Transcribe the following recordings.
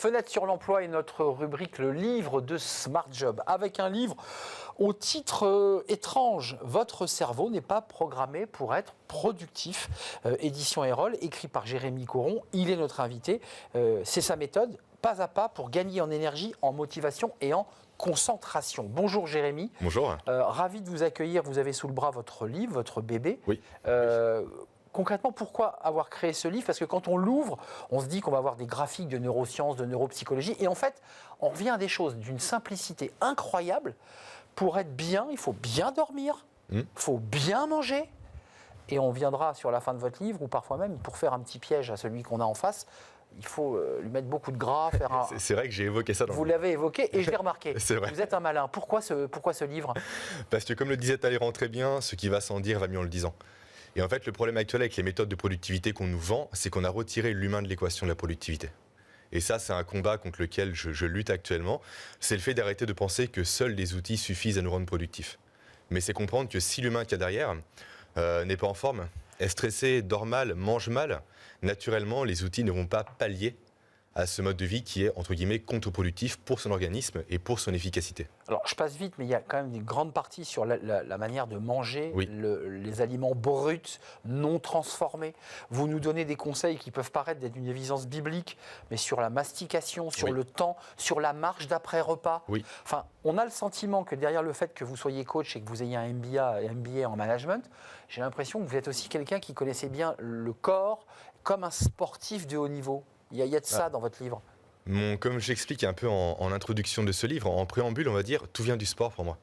Fenêtre sur l'emploi est notre rubrique Le livre de Smart Job, avec un livre au titre étrange. Votre cerveau n'est pas programmé pour être productif. Édition Erol, écrit par Jérémy Coron. Il est notre invité. C'est sa méthode, pas à pas, pour gagner en énergie, en motivation et en concentration. Bonjour Jérémy. Bonjour. Ravi de vous accueillir. Vous avez sous le bras votre livre, votre bébé. Oui. Concrètement, pourquoi avoir créé ce livre? Parce que quand on l'ouvre, on se dit qu'on va avoir des graphiques de neurosciences, de neuropsychologie. Et en fait, on revient à des choses d'une simplicité incroyable. Pour être bien, il faut bien dormir, il faut bien manger. Et on viendra sur la fin de votre livre, ou parfois même, pour faire un petit piège à celui qu'on a en face, il faut lui mettre beaucoup de gras. C'est vrai que j'ai évoqué ça. Vous l'avez évoqué et je l'ai remarqué. C'est vrai. Vous êtes un malin. Pourquoi ce livre? Parce que comme le disait Talleyrand très bien, ce qui va sans dire va mieux en le disant. Et en fait, le problème actuel avec les méthodes de productivité qu'on nous vend, c'est qu'on a retiré l'humain de l'équation de la productivité. Et ça, c'est un combat contre lequel je lutte actuellement. C'est le fait d'arrêter de penser que seuls les outils suffisent à nous rendre productifs. Mais c'est comprendre que si l'humain qu'il y a derrière n'est pas en forme, est stressé, dort mal, mange mal, naturellement, les outils ne vont pas pallier à ce mode de vie qui est, entre guillemets, contre-productif pour son organisme et pour son efficacité. Alors, je passe vite, mais il y a quand même une grande partie sur la manière de manger, oui. Les aliments bruts, non transformés. Vous nous donnez des conseils qui peuvent paraître d'être d'une évidence biblique, mais sur la mastication, sur le temps, sur la marche d'après-repas. Oui. Enfin, on a le sentiment que derrière le fait que vous soyez coach et que vous ayez un MBA en management, j'ai l'impression que vous êtes aussi quelqu'un qui connaissait bien le corps comme un sportif de haut niveau. Il y a de ça dans votre livre. Comme j'explique un peu en introduction de ce livre, en préambule, on va dire, tout vient du sport pour moi.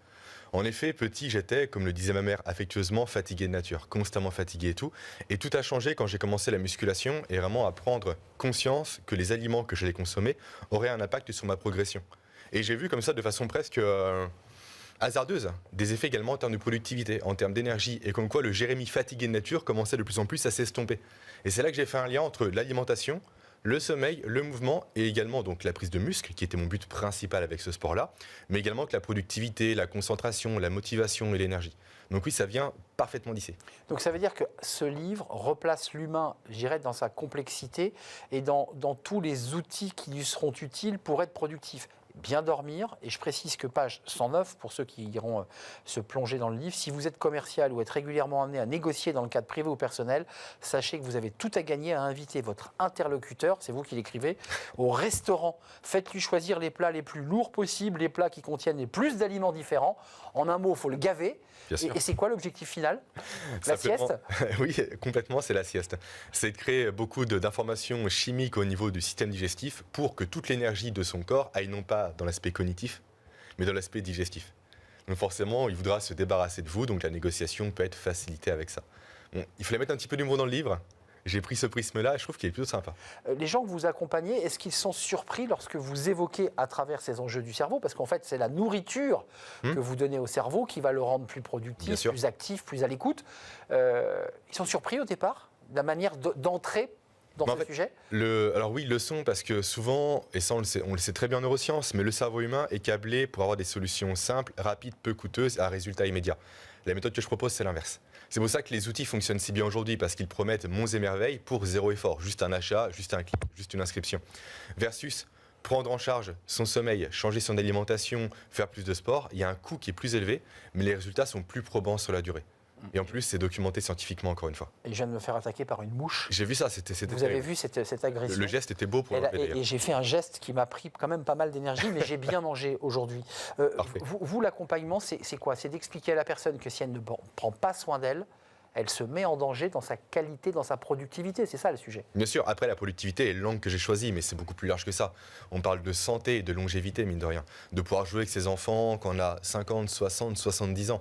En effet, petit, j'étais, comme le disait ma mère affectueusement, fatigué de nature, constamment fatigué et tout. Et tout a changé quand j'ai commencé la musculation et vraiment à prendre conscience que les aliments que j'allais consommer auraient un impact sur ma progression. Et j'ai vu comme ça de façon presque hasardeuse des effets également en termes de productivité, en termes d'énergie, et comme quoi le Jérémy fatigué de nature commençait de plus en plus à s'estomper. Et c'est là que j'ai fait un lien entre l'alimentation, le sommeil, le mouvement et également donc la prise de muscle, qui était mon but principal avec ce sport-là, mais également que la productivité, la concentration, la motivation et l'énergie. Donc oui, ça vient parfaitement d'ici. Donc ça veut dire que ce livre replace l'humain, je dirais, dans sa complexité et dans tous les outils qui lui seront utiles pour être productif. Bien dormir, et je précise que page 109, pour ceux qui iront se plonger dans le livre, si vous êtes commercial ou êtes régulièrement amené à négocier dans le cadre privé ou personnel, sachez que vous avez tout à gagner à inviter votre interlocuteur, c'est vous qui l'écrivez, au restaurant. Faites-lui choisir les plats les plus lourds possibles, les plats qui contiennent les plus d'aliments différents. En un mot, il faut le gaver. Et c'est quoi l'objectif final? La sieste? Oui, complètement, c'est la sieste. C'est de créer beaucoup d'informations chimiques au niveau du système digestif pour que toute l'énergie de son corps aille non pas dans l'aspect cognitif, mais dans l'aspect digestif. Donc forcément, il voudra se débarrasser de vous, donc la négociation peut être facilitée avec ça. Bon, il fallait mettre un petit peu d'humour dans le livre. J'ai pris ce prisme-là et je trouve qu'il est plutôt sympa. Les gens que vous accompagnez, est-ce qu'ils sont surpris lorsque vous évoquez à travers ces enjeux du cerveau? Parce qu'en fait, c'est la nourriture que vous donnez au cerveau qui va le rendre plus productif, plus actif, plus à l'écoute. Ils sont surpris au départ de la manière d'entrer dans ce sujet? Alors oui, ils le sont parce que souvent, et ça on le sait très bien en neurosciences, mais le cerveau humain est câblé pour avoir des solutions simples, rapides, peu coûteuses, à résultat immédiat. La méthode que je propose, c'est l'inverse. C'est pour ça que les outils fonctionnent si bien aujourd'hui, parce qu'ils promettent monts et merveilles pour zéro effort, juste un achat, juste un clic, juste une inscription. Versus prendre en charge son sommeil, changer son alimentation, faire plus de sport, il y a un coût qui est plus élevé, mais les résultats sont plus probants sur la durée. Et en plus, c'est documenté scientifiquement, encore une fois. Et je viens de me faire attaquer par une mouche. J'ai vu ça, c'était Vous avez vu cette agression? Le geste était beau pour et j'ai fait un geste qui m'a pris quand même pas mal d'énergie, mais j'ai bien mangé aujourd'hui. Vous, l'accompagnement, c'est quoi? C'est d'expliquer à la personne que si elle ne prend pas soin d'elle, elle se met en danger dans sa qualité, dans sa productivité. C'est ça le sujet. Bien sûr, après la productivité est l'angle que j'ai choisi, mais c'est beaucoup plus large que ça. On parle de santé et de longévité, mine de rien. De pouvoir jouer avec ses enfants quand on a 50, 60, 70 ans.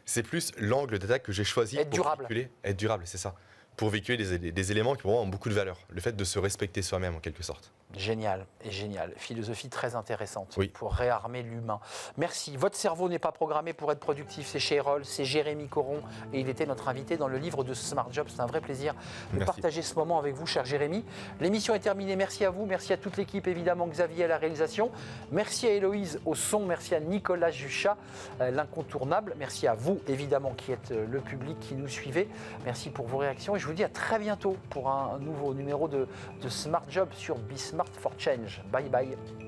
C'est plus l'angle d'attaque que j'ai choisi être durable. Être durable, c'est ça. Pour véhiculer des éléments qui pour moi ont beaucoup de valeur. Le fait de se respecter soi-même en quelque sorte. Génial, et génial. Philosophie très intéressante pour réarmer l'humain. Merci. Votre cerveau n'est pas programmé pour être productif. C'est chez Erol, c'est Jérémy Coron et il était notre invité dans le livre de Smart Job. C'est un vrai plaisir de partager ce moment avec vous, cher Jérémy. L'émission est terminée. Merci à vous, merci à toute l'équipe, évidemment Xavier à la réalisation. Merci à Héloïse au son, merci à Nicolas Juchat, l'incontournable. Merci à vous, évidemment, qui êtes le public qui nous suivez. Merci pour vos réactions et je vous dis à très bientôt pour un nouveau numéro de Smart Job sur Business Smart for Change. Bye bye.